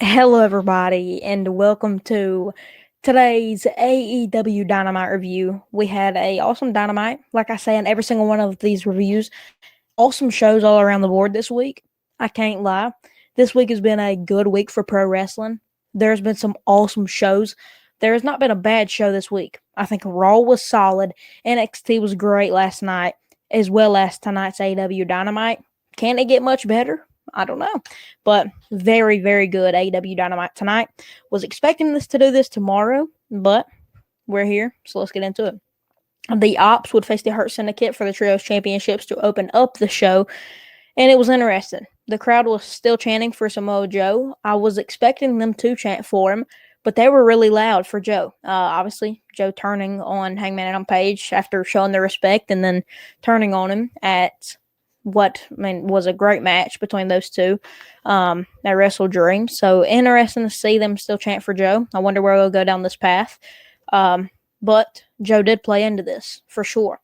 Hello, everybody, and welcome to today's AEW Dynamite review. We had a awesome Dynamite, like I say in every single one of these reviews. Awesome shows all around the board this week. I can't lie. This week has been a good week for pro wrestling. There's been some awesome shows. There has not been a bad show this week. I think Raw was solid. NXT was great last night, as well as tonight's AEW Dynamite. Can it get much better? I don't know. But very, very good AEW Dynamite tonight. Was expecting this to do this tomorrow, but we're here, so let's get into it. The Ops would face the Hurt Syndicate for the Trios Championships to open up the show, and it was interesting. The crowd was still chanting for Samoa Joe. I was expecting them to chant for him, but they were really loud for Joe. Obviously, Joe turning on Hangman Adam Page after showing their respect and then turning on him at was a great match between those two. They wrestled Dream. So interesting to see them still chant for Joe. I wonder where they'll go down this path. But Joe did play into this for sure.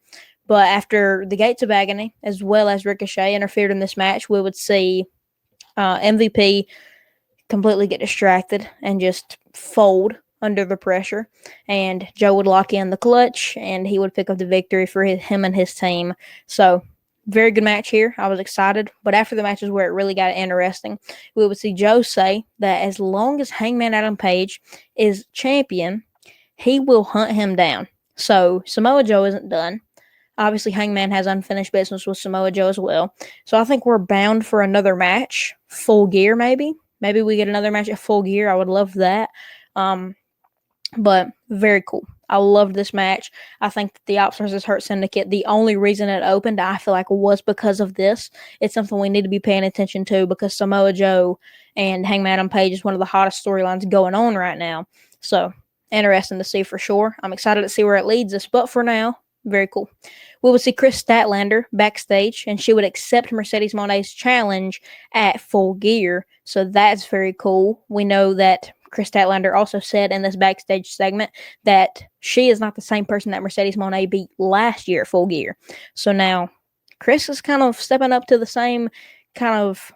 But after the Gates of Agony, as well as Ricochet interfered in this match, we would see MVP completely get distracted and just fold under the pressure. And Joe would lock in the clutch, and he would pick up the victory for him and his team. So very good match here. I was excited. But after the match is where it really got interesting. We would see Joe say that as long as Hangman Adam Page is champion, he will hunt him down. So Samoa Joe isn't done. Obviously, Hangman has unfinished business with Samoa Joe as well. So I think we're bound for another match. Full Gear, maybe. Maybe we get another match at Full Gear. I would love that. But very cool. I loved this match. I think that the Ops vs. Hurt Syndicate, the only reason it opened, I feel like, was because of this. It's something we need to be paying attention to because Samoa Joe and Hangman Adam Page is one of the hottest storylines going on right now. So, interesting to see for sure. I'm excited to see where it leads us. But for now, very cool. We will see Chris Statlander backstage, and she would accept Mercedes Moné's challenge at Full Gear. So that's very cool. We know that Chris Statlander also said in this backstage segment that she is not the same person that Mercedes Moné beat last year at Full Gear. So now Chris is kind of stepping up to the same kind of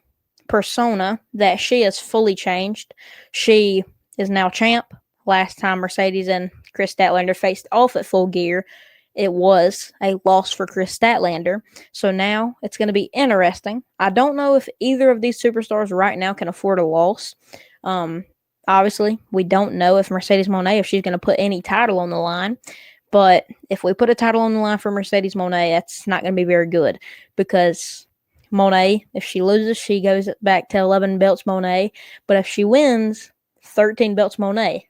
persona that she has fully changed. She is now champ. Last time Mercedes and Chris Statlander faced off at Full Gear, it was a loss for Chris Statlander. So now it's going to be interesting. I don't know if either of these superstars right now can afford a loss. Obviously, we don't know if Mercedes Moné, if she's going to put any title on the line. But if we put a title on the line for Mercedes Moné, that's not going to be very good. Because Moné, if she loses, she goes back to 11 belts Moné. But if she wins, 13 belts Moné.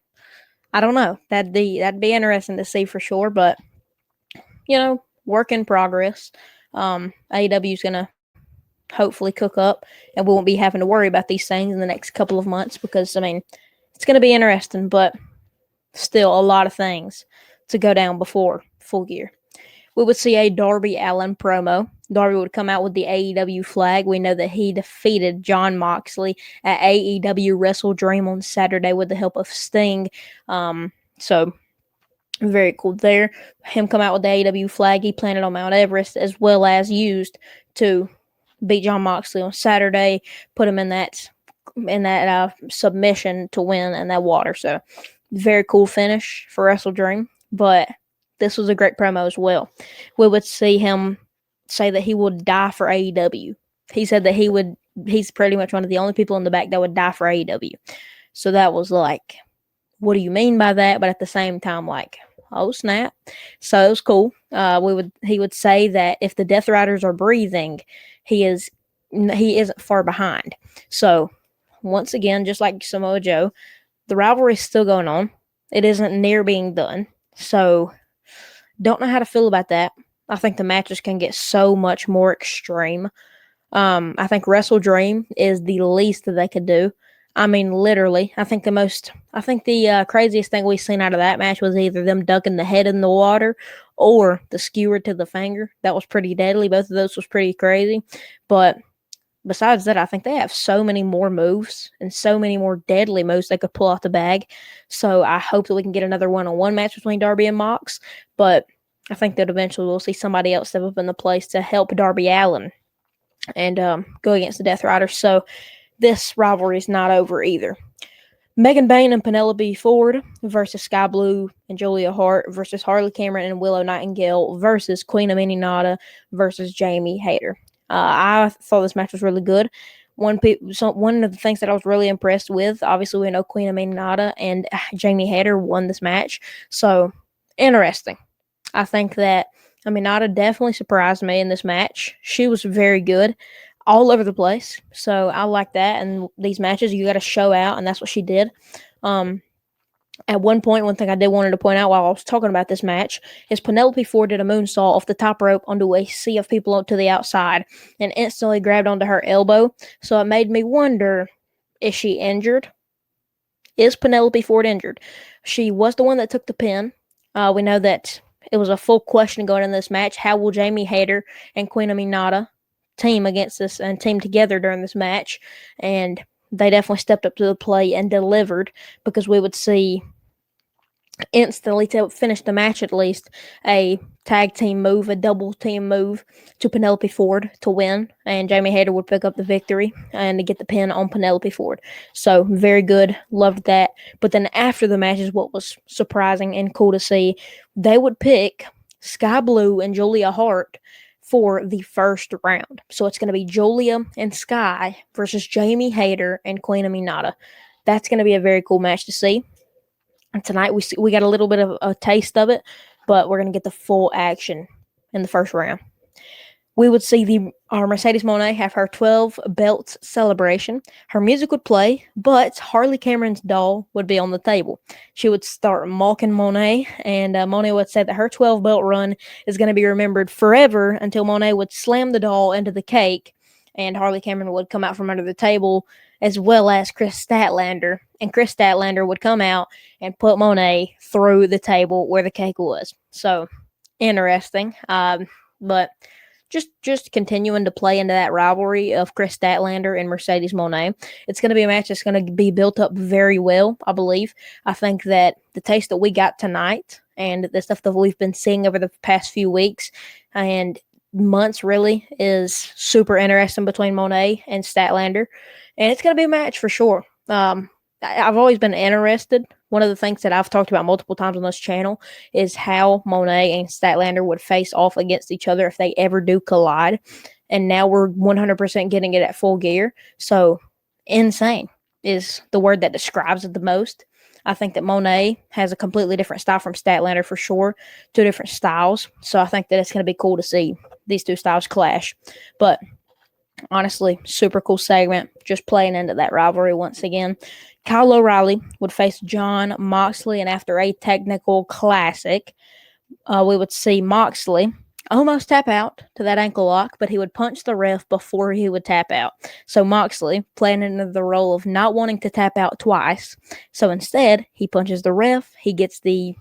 I don't know. That'd be interesting to see for sure. But, work in progress. AEW is going to hopefully cook up, and we won't be having to worry about these things in the next couple of months because, it's going to be interesting, but still a lot of things to go down before Full Gear. We would see a Darby Allin promo. Darby would come out with the AEW flag. We know that he defeated Jon Moxley at AEW Wrestle Dream on Saturday with the help of Sting. So very cool there. Him come out with the AEW flag. He planted on Mount Everest as well as used to beat Jon Moxley on Saturday, put him in that submission to win in that water. So very cool finish for Wrestle Dream. But this was a great promo as well. We would see him say that he would die for AEW. He said that he's pretty much one of the only people in the back that would die for AEW. So that was like, what do you mean by that? But at the same time, like, oh snap. So it was cool. He would say that if the Death Riders are breathing, he isn't far behind. So once again, just like Samoa Joe, the rivalry is still going on. It isn't near being done. So don't know how to feel about that. I think the matches can get so much more extreme. I think Wrestle Dream is the least that they could do. Literally, I think the craziest thing we've seen out of that match was either them ducking the head in the water or the skewer to the finger. That was pretty deadly. Both of those was pretty crazy. But besides that, I think they have so many more moves and so many more deadly moves they could pull out the bag. So I hope that we can get another one-on-one match between Darby and Mox. But I think that eventually we'll see somebody else step up in the place to help Darby Allin and go against the Death Riders. So this rivalry is not over either. Megan Bayne and Penelope Ford versus Sky Blue and Julia Hart versus Harley Cameron and Willow Nightingale versus Queen Aminata versus Jamie Hayter. I thought this match was really good. One of the things that I was really impressed with, obviously we know Queen Aminata and Jamie Hayter won this match, so interesting. I think that Aminata definitely surprised me in this match. She was very good all over the place. So I like that. And these matches, you got to show out, and that's what she did. At one point, one thing I did wanted to point out while I was talking about this match is Penelope Ford did a moonsault off the top rope onto a sea of people up to the outside and instantly grabbed onto her elbow. So it made me wonder, is she injured? Is Penelope Ford injured? She was the one that took the pin. We know that it was a full question going in this match. How will Jamie Hayter and Queen Aminata team against this and team together during this match? And they definitely stepped up to the plate and delivered, because we would see instantly, to finish the match at least, a tag team move, a double team move to Penelope Ford to win, and Jamie Hayter would pick up the victory and to get the pin on Penelope Ford. So very good, loved that. But then after the match is what was surprising and cool to see. They would pick Sky Blue and Julia Hart for the first round. So it's going to be Julia and Sky versus Jamie Hayter and Queen Aminata. That's going to be a very cool match to see. And tonight we got a little bit of a taste of it, but we're going to get the full action in the first round. We would see our Mercedes Moné have her 12 belts celebration. Her music would play, but Harley Cameron's doll would be on the table. She would start mocking Moné, and Moné would say that her 12 belt run is going to be remembered forever, until Moné would slam the doll into the cake, and Harley Cameron would come out from under the table, as well as Chris Statlander. And Chris Statlander would come out and put Moné through the table where the cake was. So, interesting. But just continuing to play into that rivalry of Chris Statlander and Mercedes Moné. It's going to be a match that's going to be built up very well, I believe. I think that the taste that we got tonight and the stuff that we've been seeing over the past few weeks and months really is super interesting between Moné and Statlander. And it's going to be a match for sure. I've always been interested. One of the things that I've talked about multiple times on this channel is how Moné and Statlander would face off against each other if they ever do collide. And now we're 100% getting it at full gear. So, insane is the word that describes it the most. I think that Moné has a completely different style from Statlander for sure. Two different styles. So I think that it's going to be cool to see these two styles clash. But honestly, super cool segment. Just playing into that rivalry once again. Kyle O'Reilly would face Jon Moxley, and after a technical classic, we would see Moxley almost tap out to that ankle lock, but he would punch the ref before he would tap out. So Moxley playing into the role of not wanting to tap out twice. So instead, he punches the ref. He gets the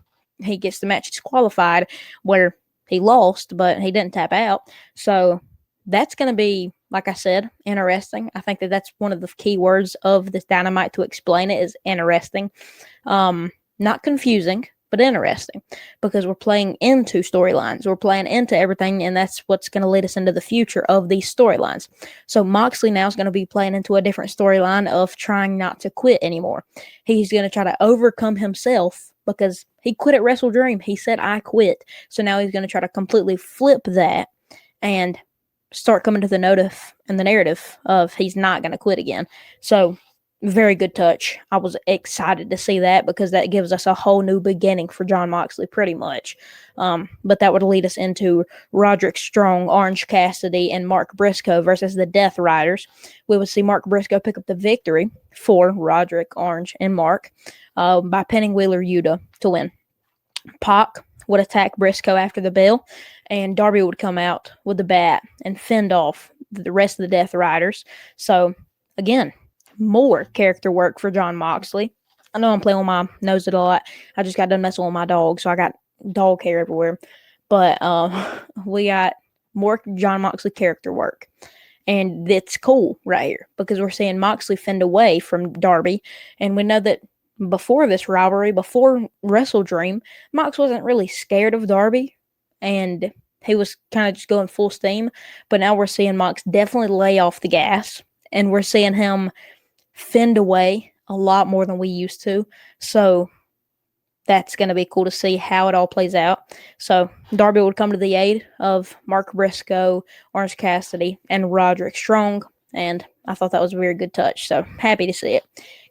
match disqualified, where he lost, but he didn't tap out. So that's going to be, like I said, interesting. I think that that's one of the key words of this Dynamite to explain it is interesting. Not confusing, but interesting, because we're playing into storylines. We're playing into everything, and that's what's going to lead us into the future of these storylines. So Moxley now is going to be playing into a different storyline of trying not to quit anymore. He's going to try to overcome himself, because he quit at Wrestle Dream. He said, I quit. So now he's going to try to completely flip that and start coming to the narrative of he's not going to quit again. So, very good touch. I was excited to see that, because that gives us a whole new beginning for Jon Moxley, pretty much. But that would lead us into Roderick Strong, Orange Cassidy, and Mark Briscoe versus the Death Riders. We would see Mark Briscoe pick up the victory for Roderick, Orange, and Mark by pinning Wheeler Yuta to win. Pac would attack Briscoe after the bell, and Darby would come out with the bat and fend off the rest of the Death Riders. So, again, more character work for Jon Moxley. I know I'm playing with my nose a lot. I just got done messing with my dog, so I got dog hair everywhere. But we got more Jon Moxley character work. And it's cool right here, because we're seeing Moxley fend away from Darby. And we know that before this rivalry, before Wrestle Dream, Mox wasn't really scared of Darby, and he was kind of just going full steam. But now we're seeing Mox definitely lay off the gas and we're seeing him fend away a lot more than we used to. So that's going to be cool to see how it all plays out. So Darby would come to the aid of Mark Briscoe, Orange Cassidy, and Roderick Strong, and I thought that was a very good touch. So happy to see it.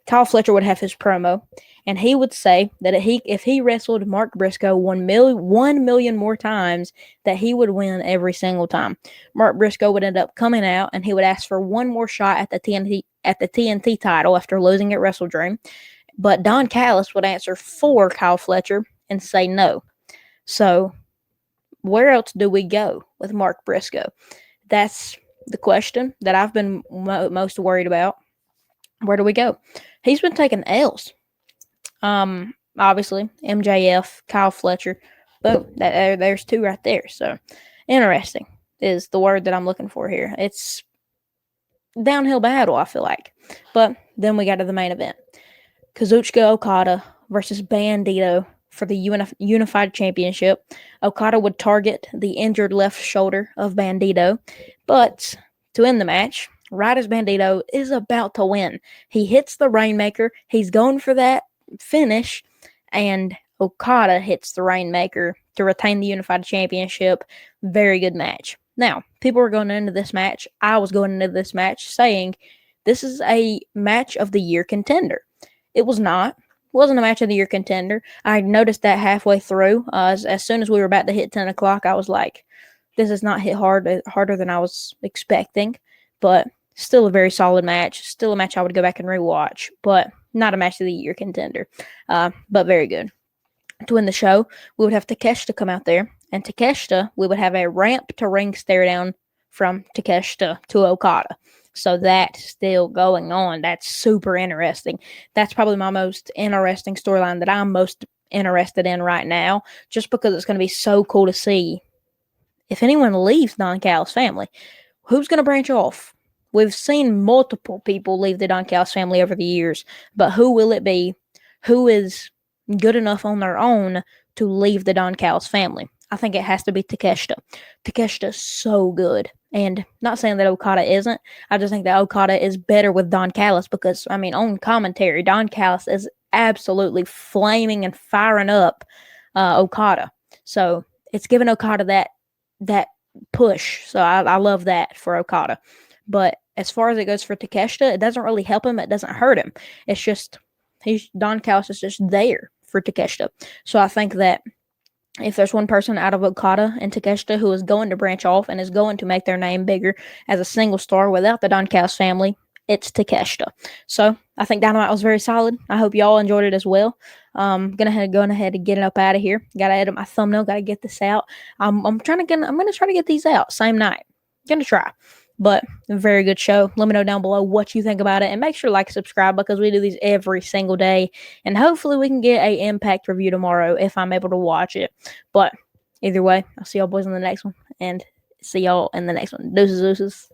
Kyle Fletcher would have his promo, and he would say that if he wrestled Mark Briscoe 1 million more times, that he would win every single time. Mark Briscoe would end up coming out, and he would ask for one more shot at the TNT title after losing at WrestleDream. But Don Callis would answer for Kyle Fletcher and say no. So where else do we go with Mark Briscoe? That's the question that I've been most worried about. Where do we go? He's been taking L's. Obviously, MJF, Kyle Fletcher. Boom. There's two right there. So interesting is the word that I'm looking for here. It's downhill battle, I feel like. But then we got to the main event. Kazuchika Okada versus Bandito for the Unified Championship. Okada would target the injured left shoulder of Bandito, but to end the match, right as Bandito is about to win, he hits the Rainmaker. He's going for that finish, and Okada hits the Rainmaker to retain the Unified Championship. Very good match. Now, people were going into this match. I was going into this match saying this is a match of the year contender. It was not. It wasn't a match of the year contender. I noticed that halfway through. As soon as we were about to hit 10 o'clock, I was like, this is not hit harder than I was expecting. But still a very solid match. Still a match I would go back and rewatch. But not a match of the year contender. But very good. To win the show, we would have Takeshita come out there. And Takeshita, we would have a ramp to ring stare down from Takeshita to Okada. So that's still going on. That's super interesting. That's probably my most interesting storyline that I'm most interested in right now, just because it's going to be so cool to see if anyone leaves Don Callis family. Who's going to branch off? We've seen multiple people leave the Don Callis family over the years, but who will it be? Who is good enough on their own to leave the Don Callis family? I think it has to be Takeshita. Takeshita's so good. And not saying that Okada isn't. I just think that Okada is better with Don Callis because, I mean, on commentary, Don Callis is absolutely flaming and firing up Okada. So it's giving Okada that push. So I love that for Okada. But as far as it goes for Takeshita, it doesn't really help him. It doesn't hurt him. It's just, Don Callis is just there for Takeshita. So I think that if there's one person out of Okada and Takeshita who is going to branch off and is going to make their name bigger as a single star without the Don Callis family, it's Takeshita. So I think Dynamite was very solid. I hope y'all enjoyed it as well. Going ahead and get it up out of here. Got to edit my thumbnail. Got to get this out. I'm going to try to get these out same night. Gonna try. But a very good show. Let me know down below what you think about it. And make sure to like and subscribe because we do these every single day. And hopefully we can get a Impact review tomorrow if I'm able to watch it. But either way, I'll see y'all boys in the next one. And see y'all in the next one. Deuces.